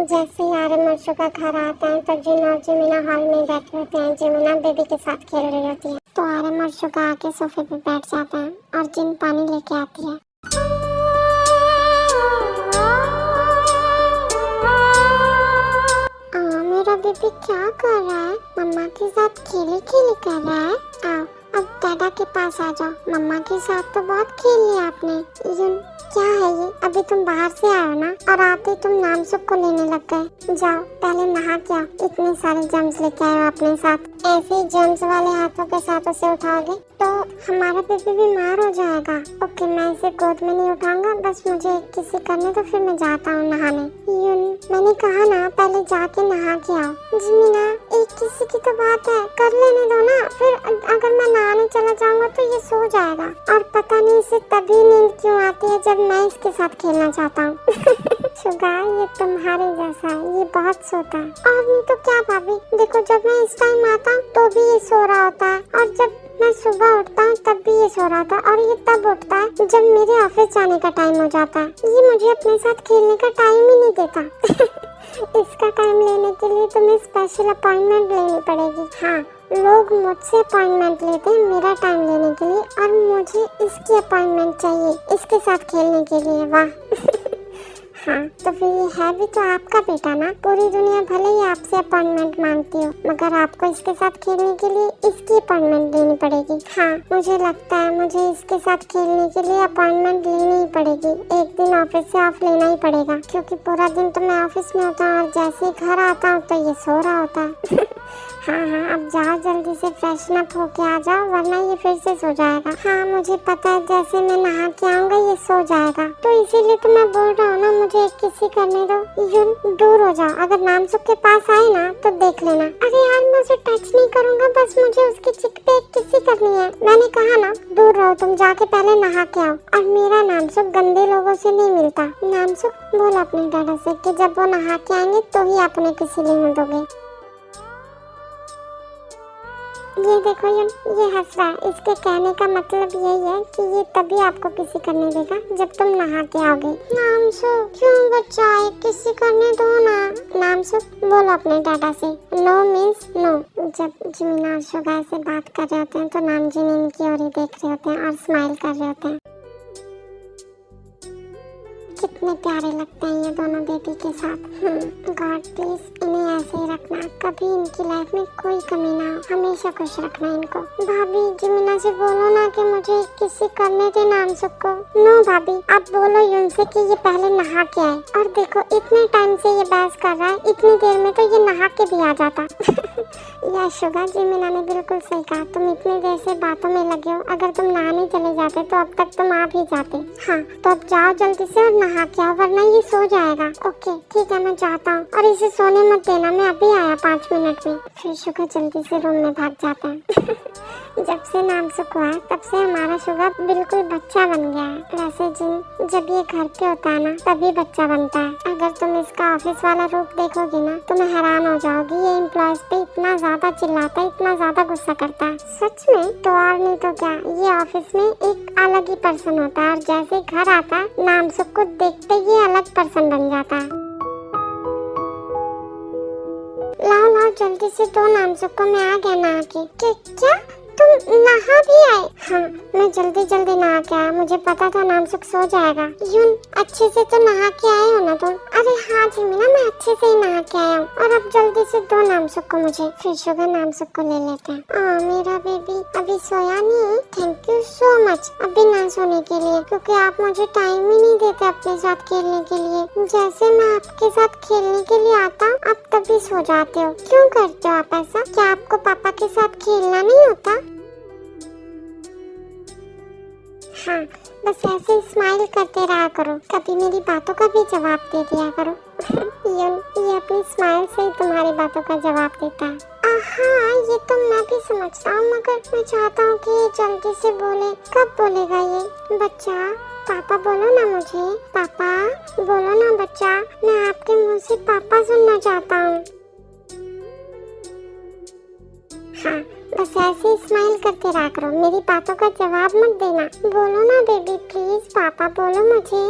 जैसे ही आर्यन और शुगा घर आते हैं तो जिन और जिमिना हॉल में बैठे होते हैं। जिमिना बेबी के साथ खेल रही होती है तो आर्यन और शुगा आके सोफे पे बैठ जाते हैं और जिन पानी लेके आती है। मेरा बेबी क्या कर रहा है? मम्मा के साथ खेली खेली कर रहा है। आओ अब दादा के पास आ जाओ। मम्मा के साथ तो बहुत खेल लिया आपने। युन क्या है ये? अभी तुम बाहर से आए हो ना और आते तुम नामसुक को लेने लग गए। जाओ पहले नहा के आओ। इतने सारे जम्स लेके आए हो अपने साथ। ऐसे ही जम्स वाले हाथों के साथ उसे उठाओगे तो हमारा बेबी बीमार हो जाएगा। ओके मैं इसे गोद में नहीं उठाऊंगा, बस मुझे किसी करने तो फिर मैं जाता हूँ नहाने। युन मैंने कहा ना पहले जाके नहा के आओ। जिमिना एक किसी की तो बात है, कर लेने दो ना। फिर अगर मैं नहाने चला जाऊंगा तो ये सो जाएगा और पता नहीं इसे तभी नींद क्यों आती है जब मैं इसके साथ खेलना चाहता हूँ। शुगा ये तुम्हारे जैसा है, ये बहुत सोता है। और नहीं तो क्या भाभी, देखो जब मैं इस टाइम आता हूँ तो भी ये सो रहा होता है और जब मैं सुबह उठता हूँ तब भी ये सो रहा था और ये तब उठता है जब मेरे ऑफिस जाने का टाइम हो जाता है। ये मुझे अपने साथ खेलने का टाइम ही नहीं देता। इसका टाइम लेने के लिए तुम्हें स्पेशल अपॉइंटमेंट लेनी पड़ेगी। हाँ लोग मुझसे अपॉइंटमेंट लेते हैं मेरा टाइम लेने के लिए और मुझे इसकी अपॉइंटमेंट चाहिए इसके साथ खेलने के लिए। वाह। हाँ तो फिर ये है भी तो आपका बेटा ना। पूरी दुनिया भले ही आपसे अपॉइंटमेंट मांगती हो मगर आपको इसके साथ खेलने के लिए इसकी अपॉइंटमेंट लेनी पड़ेगी। हाँ मुझे लगता है मुझे इसके साथ खेलने के लिए अपॉइंटमेंट लेनी ही पड़ेगी। एक दिन ऑफिस से ऑफ लेना ही पड़ेगा क्योंकि पूरा दिन तो मैं ऑफिस में होता हूँ और जैसे ही घर आता हूँ तो ये सो रहा होता है। हाँ अब जाओ जल्दी से फ्रेशन अप होके आ जाओ वरना ये फिर से सो जाएगा। हाँ मुझे पता है जैसे मैं नहा के आऊंगा ये सो जाएगा तो इसीलिए तो मैं बोल रहा हूँ ना मुझे एक किसी करने दो। युन दूर हो जाओ, अगर नामसुक के पास आए ना तो देख लेना। अरे यार मैं उसे टच नहीं करूँगा, बस मुझे उसकी चिक पे एक किसी करनी है। मैंने कहा ना दूर रहो, तुम जाके पहले नहा के आओ। और मेरा नामसुक गंदे लोगों से नहीं मिलता। नामसुक बोल अपने दादा से कि जब वो नहा के आएंगे तो ही आप उन्हें किसी लेने दोगे। ये देखो ये हंस रहा है। इसके कहने का मतलब यही है कि ये तभी आपको किसी करने देगा जब तुम नहा के आओगे। नामसुक क्यों बच्चा एक किसी करने दो ना। नामसुक बोलो अपने दादा से नो मीन्स नो। जब जिमिना और शुगा से बात कर रहे होते हैं तो नामजिन इनकी ओर ही देख रहे होते हैं और स्माइल कर रहे होते हैं। कितने प्यारे लगते हैं ये दोनों बेबी के साथ। गॉड प्लीज इन्हें ऐसे ही रखना, कभी इनकी लाइफ में कोई कमी ना हो, हमेशा खुश रखना इनको। भाभी जिमिना से बोलो ना कि मुझे किसी करने दे नामसुक को। नो भाभी आप बोलो युन से कि ये पहले नहा के आए। और देखो इतने टाइम से ये बहस कर रहा है, इतनी देर में तो ये नहा के भी आ जाता। या शुगा जिमिना ने बिल्कुल सही कहा, तुम इतनी देर से बातों में लगे हो। अगर तुम नहाने चले जाते तो अब तक तुम आ भी जाते। हाँ तो अब जाओ जल्दी से और नहा के आओ वरना ये सो जाएगा। ओके ठीक है मैं जाता हूँ और इसे सोने मत देना, मैं अभी आया 5 मिनट में। फिर शुगा जल्दी से रूम में भाग जाता है। जब से नामसुक हुआ है तब से हमारा शुगा बिल्कुल बच्चा बन गया है। वैसे जिन जब ये घर पे होता है ना तभी बच्चा बनता है। अगर तुम इसका ऑफिस वाला रूप देखोगी ना तो मैं हैरान हो जाओगी। ये एम्प्लॉयज पे इतना ज्यादा चिल्लाता है, इतना ज्यादा गुस्सा करता है। सच में तो और नहीं तो क्या, ये ऑफिस में एक अलग ही पर्सन होता है और जैसे घर आता है नामसुक को देखते ही अलग पर्सन बन जाता है। लाओ जल्दी से दो नामसुक को, मैं आ गया नहा के। क्या तुम नहा भी आए? हाँ मैं जल्दी नहा के आया, मुझे पता था नामसुक सो जाएगा। युन अच्छे से तो नहा के आए हो ना तुम? अरे हाँ जिमिना मैं अच्छे से ही नहा के आया हूँ और अब जल्दी से दो नामसुक को मुझे। फिर शुगा नामसुक को ले लेते हैं। मेरा बेबी अभी सोया नहीं है, थैंक यू सो मच अभी ना सोने के लिए, क्योंकि आप मुझे टाइम ही नहीं देते अपने साथ खेलने के लिए। जैसे मैं आपके साथ खेलने के लिए आता हूँ आप तभी सो जाते हो। क्यों करते हो आप ऐसा? क्या आपको पापा के साथ खेलना नहीं होता? हाँ बस ऐसे स्माइल करते रहा करो, कभी मेरी बातों का भी जवाब दे दिया करो। ये अपनी स्माइल से ही तुम्हारी बातों का जवाब देता है। हाँ ये तो मैं भी समझता हूँ मगर मैं चाहता हूँ कि ये जल्दी से बोले। कब बोलेगा ये बच्चा? पापा बोलो ना मुझे, पापा बोलो ना बच्चा, मैं आपके मुँह से पापा सुनना चाहता हूँ। हाँ बस ऐसे ही स्माइल करते रहा करो, मेरी बातों का जवाब मत देना। बोलो ना बेबी प्लीज, पापा बोलो मुझे।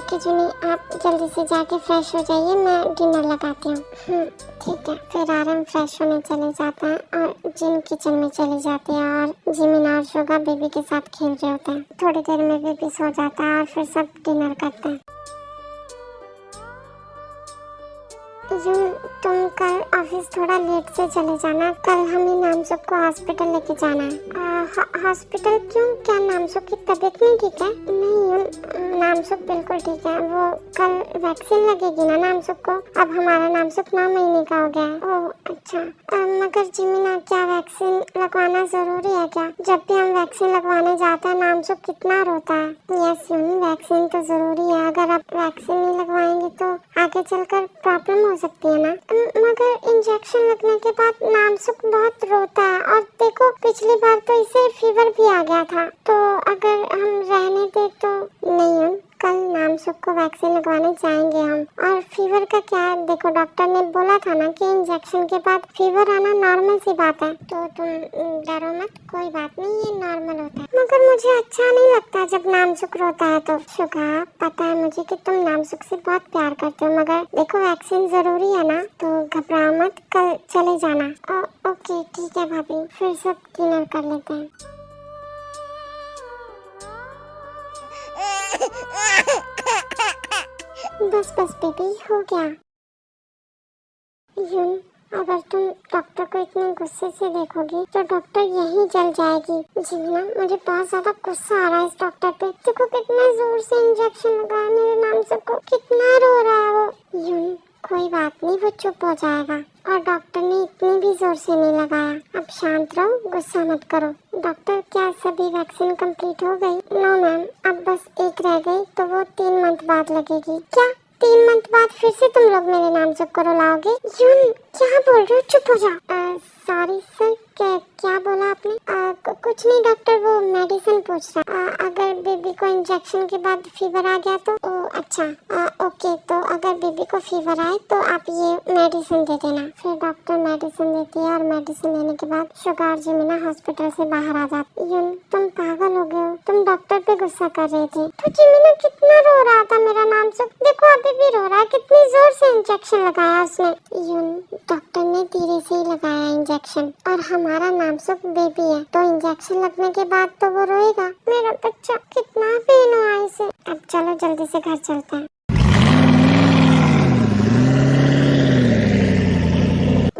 ओके जुनी, आप जल्दी से जाके फ्रेश हो जाइए, मैं डिनर लगाती हूँ। ठीक है। फिर आर्यन फ्रेश होने चले जाता है और जिन किचन में चले जाते हैं और जिमिन और शुगा बेबी के साथ खेल रहे होते हैं। थोड़ी देर में बेबी सो जाता है और फिर सब डिनर करते हैं। तुम कल ऑफिस थोड़ा लेट से चले जाना, कल हमें नामसुख को हॉस्पिटल लेके जाना है। हॉस्पिटल क्यों? क्या नामसुख की तबीयत नहीं ठीक है? नहीं, नामसुख बिल्कुल ठीक है। वो कल वैक्सीन लगेगी ना नामसुख को। अब हमारा नामसुख 9 महीने का हो गया है। ओह अच्छा। मगर जिमिना, क्या वैक्सीन लगवाना जरूरी है क्या? जब भी हम वैक्सीन लगवाने जाते हैं नामसुख कितना रोता है। यस यून, वैक्सीन तो जरूरी है। अगर आप वैक्सीन नहीं लगवाएंगे तो आगे चलकर प्रॉब्लम हो सकती है ना। मगर इंजेक्शन लगने के बाद नामसुख बहुत रोता है और देखो पिछली बार तो इसे फीवर भी आ गया था। तो अगर हम रहने दे तो नहीं, कल नामसुख को वैक्सीन लगवाने जाएंगे हम। और फीवर का क्या है, देखो डॉक्टर ने बोला था ना कि इंजेक्शन के बाद फीवर आना नॉर्मल सी बात है। तो तुम डरो मत, कोई बात नहीं, ये नॉर्मल होता है। मगर मुझे अच्छा नहीं लगता जब नामसुख रोता है तो। शुगा, पता है मुझे कि तुम नामसुख से बहुत प्यार करते हो, मगर देखो वैक्सीन जरूरी है ना, तो घबराओ मत, कल चले जाना। ओके ठीक है भाभी, फिर सब डिनर कर लेते हैं। बस बेबी, हो गया। यून, अगर तुम डॉक्टर को इतने गुस्से से देखोगी तो डॉक्टर यहीं जल जाएगी। जीना, मुझे बहुत ज्यादा गुस्सा आ रहा है इस डॉक्टर पे। देखो कितना जोर से इंजेक्शन लगाया मेरे नामसुख को, कितना रो रहा है वो। यून, कोई बात नहीं, वो चुप हो जाएगा। और डॉक्टर ने इतनी भी जोर से नहीं लगाया। अब शांत रहो, गुस्सा मत करो। डॉक्टर, क्या सभी वैक्सीन कंप्लीट हो गई? नो मैम, अब बस एक रह गई, तो वो 3 मंथ बाद लगेगी। क्या 3 मंथ बाद फिर से तुम लोग मेरे नामसुख को रुलाओगे? यून, क्या बोल रहे हो? चुप हो जाओ। सॉरी सर, क्या बोला आपने? कुछ नहीं डॉक्टर, वो मेडिसिन पूछ रहा। अगर बेबी को इंजेक्शन के बाद फीवर आ गया तो? अच्छा, ओके, तो अगर बेबी को फीवर आए तो आप ये मेडिसिन दे देना। फिर डॉक्टर मेडिसिन देती है और मेडिसिन लेने के बाद शुगा और जिमिना हॉस्पिटल से बाहर आ जाती। यून, तुम पागल हो गए हो, तुम डॉक्टर पे गुस्सा कर रही थी। तो जिमिना कितना रो रहा था मेरा नामसुख, देखो अभी भी रो रहा है, कितनी जोर से इंजेक्शन लगाया उसने। यून, डॉक्टर ने धीरे से ही लगाया इंजेक्शन, और हमारा नामसुख बेबी है तो इंजेक्शन लगने के बाद तो वो रोएगा। मेरा बच्चा, कितना पेन हुआ इसे। अब चलो जल्दी से घर चलते हैं।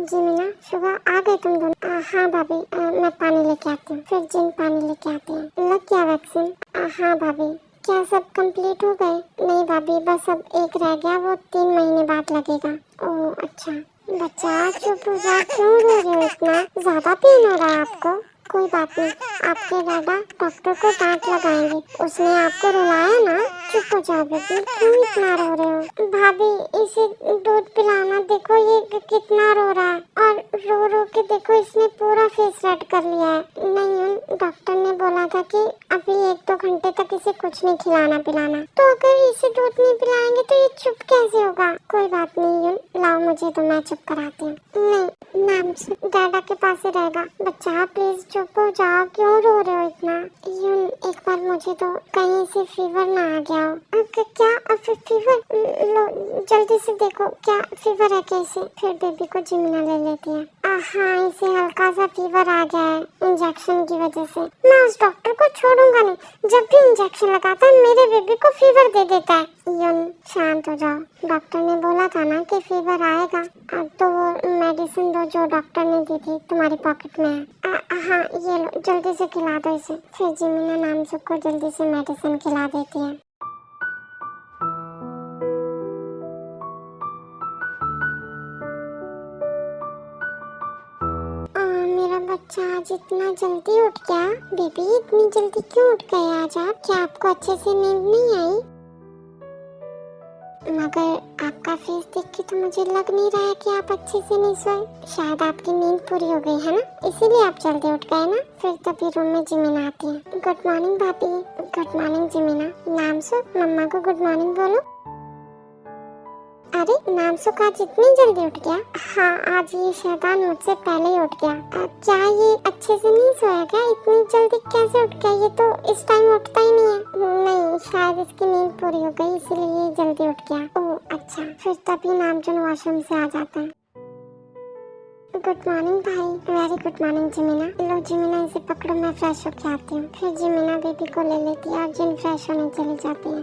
जिमिना, शुगा, आ गए तुम दोनों? हाँ भाभी, मैं पानी लेके आती हूँ। फिर जिन पानी लेके आते हैं। लग गया वैक्सीन? हाँ भाभी। क्या सब कंप्लीट हो गए? नहीं भाभी, बस अब एक रह गया, वो 3 महीने बाद लगेगा। ओह अच्छा। बच्चा चुप हो जा, क्यों रो रहे हो इतना? ज्यादा पेन हो रहा है आपको? कोई बात नहीं, आपके दादा डॉक्टर को डांट लगाएंगे, उसने आपको रुलाया ना। चुप हो जाओ बेबी, क्यों इतना रो रहे हो? भाभी, इसे दूध पिलाना, देखो ये कितना रो रहा है, और रो रो के देखो इसने पूरा फेस रेड कर लिया है। नहीं, डॉक्टर ने बोला था कि अभी 1-2 घंटे तक इसे कुछ नहीं खिलाना पिलाना। तो अगर इसे दूध नहीं पिलाएंगे तो ये चुप कैसे होगा? कोई बात नहीं, लाओ मुझे तो मैं चुप कराती हूँ। नहीं, नामसुख दादा के पास ही रहेगा। बच्चा प्लीज चुप हो जाओ, क्यों रो रहे हो इतना? यून, एक बार मुझे तो कहीं से फीवर ना आ गया हो। क्या फीवर? लो जल्दी से देखो, क्या फीवर है कैसे? फिर बेबी को जिमिना ले लेती है। हाँ, इसे हल्का सा फीवर आ गया है इंजेक्शन की वजह से। मैं उस डॉक्टर को छोड़ूंगा नहीं, जब भी इंजेक्शन लगाता है मेरे बेबी को फीवर दे देता है। यून, शांत हो जाओ, डॉक्टर ने बोला था ना कि फीवर आएगा। अब तो वो मेडिसिन दो जो डॉक्टर ने दी थी, तुम्हारी पॉकेट में है। हाँ ये लो, जल्दी से खिला दो इसे। फिर जिमिना नामसुख को जल्दी से मेडिसिन खिला देती है। मेरा बच्चा आज इतना जल्दी उठ गया। बेबी, इतनी जल्दी क्यों उठ गए आज आप? क्या आपको अच्छे से नींद नहीं आई? मगर आपका फेस देख के तो मुझे लग नहीं रहा है कि आप अच्छे से नहीं सोए। शायद आपकी नींद पूरी हो गई है ना, इसीलिए आप जल्दी उठ गए ना। फिर तभी रूम में जिमिना आती है। गुड मॉर्निंग भाभी। गुड मॉर्निंग जिमिना। नामसुख, मम्मा को गुड मॉर्निंग बोलो। अरे नामसुक आज इतनी जल्दी उठ गया? हाँ, आज ये शैतान मुझसे पहले ही उठ गया। क्या ये अच्छे से नहीं सोया क्या? इतनी जल्दी कैसे उठ गया? ये तो इस टाइम उठता ही नहीं है। नहीं, शायद इसकी नींद पूरी हो गई इसीलिए ये जल्दी उठ गया। ओह अच्छा, फिर तभी नामजुन वॉशरूम से आ जाता है। गुड मॉर्निंग भाई। वेरी गुड मॉर्निंग जिमिना। लो जिमिना, इसे पकड़ो, मैं फ्रेश होके आती हूँ। फिर जिमिना बेबी को ले लेती है और जिन फ्रेश होने चली जाती है।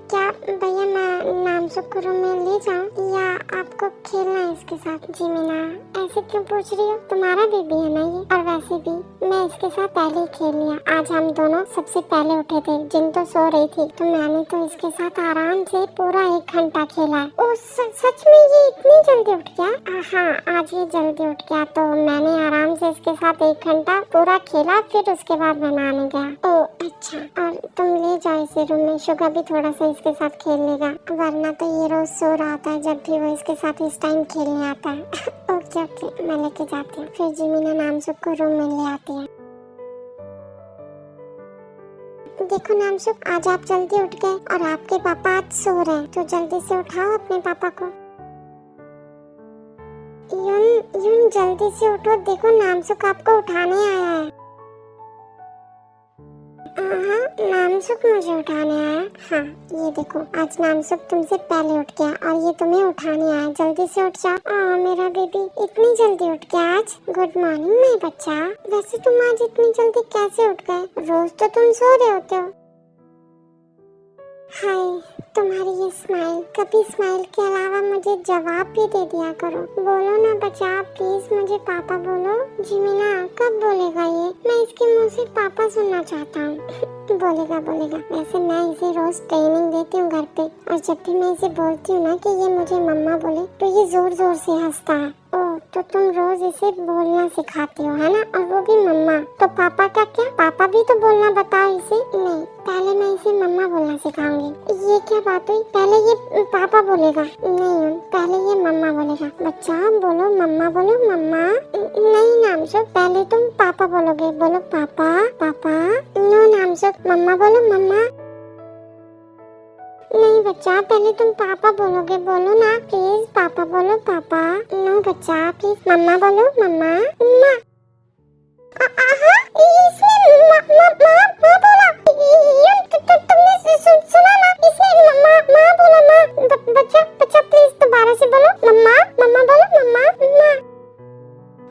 क्या भैया मैं नामसुक को रूम में ले जाऊँ या आपको खेलना है इसके साथ? जिमिना ऐसे क्यों पूछ रही हो? तुम्हारा बेबी है ना ये, और वैसे भी मैं इसके साथ पहले ही खेल लिया। आज हम दोनों सबसे पहले उठे थे, जिन तो सो रही थी, तो मैंने तो इसके साथ आराम से पूरा 1 घंटा खेला है। ओ सच में ये इतनी जल्दी उठ गया? हाँ, आज ये जल्दी उठ गया, तो मैंने आराम से इसके साथ 1 घंटा पूरा खेला, फिर उसके बाद मैं नहाने गया। ओ अच्छा, और तुम ले जाओ इसे रूम में, शुगर भी थोड़ा सा इसके साथ खेल लेगा, वरना तो ये रोज सो रहा होता है जब भी वो इसके साथ इस टाइम खेलने आता है। ओके ओके, मैं लेके जाती हूँ। फिर जिमिना नामसुक को रूम में ले आती है। देखो नामसुक, आज आप जल्दी उठ गए और आपके पापा आज सो रहे हैं, तो जल्दी से उठाओ अपने पापा को। यून जल्दी से उठो, देखो नामसुक आपको उठाने आया है। हाँ, नामसुक मुझे उठाने आया? हाँ, ये देखो आज नामसुक तुमसे पहले उठ गया और ये तुम्हें उठाने आया। जल्दी से उठ जाओ। मेरा बेबी इतनी जल्दी उठ गया आज। गुड मॉर्निंग मेरे बच्चा। वैसे तुम आज इतनी जल्दी कैसे उठ गए? रोज तो तुम सो रहे होते हो। हाय, तुम्हारी ये स्माइल, कभी स्माइल के अलावा मुझे जवाब भी दे दिया करो। बोलो ना बच्चा, प्लीज मुझे पापा बोलो। जिमिना कब बोलेगा ये? मैं इसके मुंह से पापा सुनना चाहता हूँ। बोलेगा बोलेगा। वैसे मैं इसे रोज ट्रेनिंग देती हूँ घर पे, और जब भी मैं इसे बोलती हूँ ना कि ये मुझे मम्मा बोले, तो ये जोर जोर से हंसता है। ओह, तो तुम रोज इसे बोलना सिखाती हो है ना, और वो भी मम्मा। तो पापा का क्या? पापा भी तो बोलना बताओ इसे। नहीं, पहले मैं इसे मम्मा बोलना सिखाऊंगी। ये क्या बात हुई? पहले ये पापा बोलेगा? नहीं, पहले ये मम्मा बोलेगा। बच्चा बोलो मम्मा, बोलो मम्मा। नहीं नामसुक, पहले तुम पापा बोलोगे। बोलो पापा पापा। नो नामसुक, मम्मा बोलो मम्मा। नहीं बच्चा, पहले तुम पापा बोलोगे। बोलो ना प्लीज, पापा बोलो पापा। नो बच्चा प्लीज, मम्मा बोलो मम्मा। मम्मा इसने माँ बोला। तुमने सुना ना, इसने माँ बोला। माँ बच्चा प्लीज दोबारा से बोलो मम्मा। मम्मा बोलो मम्मा। माँ।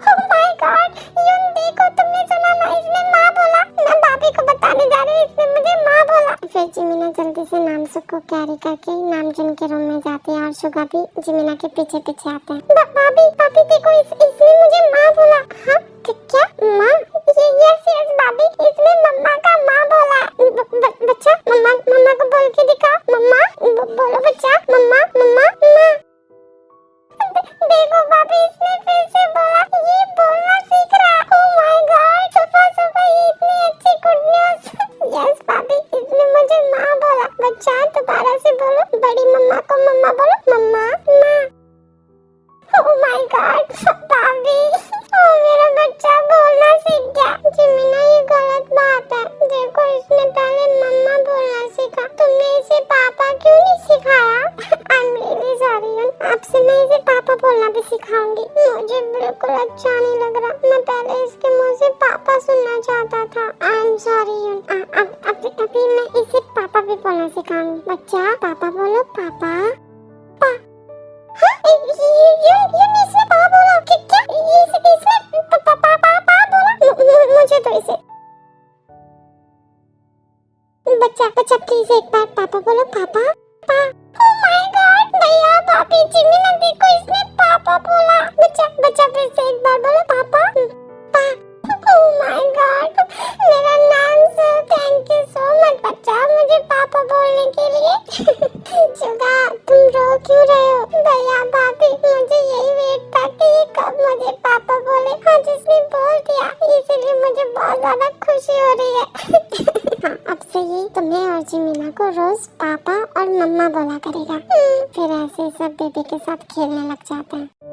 ओह माय गॉड, यून देखो, तुमने सुना ना, इसने माँ बोला। मैं भाभी को बताने जा रही हूँ, इसने मुझे माँ बोला। फिर जिमिना जल्दी से नामसुक को कैरी करके नामजुन के रूम में जाती है और शुगा भी जिमिना के पीछे पीछे आते हैं। भाभी देखो, इसने मुझे माँ बोला। हाँ क्या माँ? यस भाभी, इसने मम्मा का माँ बोला। बच्चा मम्मा को बोल के दिखाओ। मम्मा बोलो बच्चा, मम्मा मम्मा माँ। देखो भाभी, इसने फिर से बोला। ये बोलना सीख रहा। ओह माय गॉड, सुबह ये इतनी अच्छी गुड न्यूज़। यस भाभी, इसने मुझे माँ बोला। बच्चा दोबारा से बोलो, बड़ी मम्मा को मम्मा बोलो। मम्मा माँ। ओह माय गॉड भाभी, ओह मेरा बच्चा बोलना सीख गया। जिमिना ये गलत बात है। देखो, इसने पहले मम्मा बोलना सीखा, तुमने इसे पापा क्यों नहीं सिखाया? आई एम रियली सॉरी, आपसे मैं इसे पापा बोलना भी सिखाऊंगी। मुझे बिल्कुल अच्छा नहीं लग रहा। मैं पहले इसके मुंह से पापा सुनना चाहता था। I am sorry. अभी मैं इसे पापा भी बोलना सिखाऊंगी। बच्चा पापा बोलो पापा। इसने पापा बोला। क्या इसने पापा बोला? मुझे तो इसे बच्चा प्लीज एक बार पापा बोलो पापा। ओह माय गॉड भैया भाभी, जिमिना देखो, इसने पापा बोला। बच्चा फिर से एक बार बोलो पापा। ओह माय गॉड, मेरा नाम से थैंक यू सो मच बच्चा, मुझे पापा बोलने के लिए। शुगा तुम रो क्यों रहे हो? भैया भाभी, मुझे यही वेट था कि ये कब मुझे पापा बोले। आज इसने बोल दिया, इसीलिए मुझे बहुत ज्यादा खुशी हो रही है। हाँ, अब से ये तुम्हें और जिमिना को रोज पापा और मम्मा बोला करेगा। फिर ऐसे सब बेबी के साथ खेलने लग जाते हैं।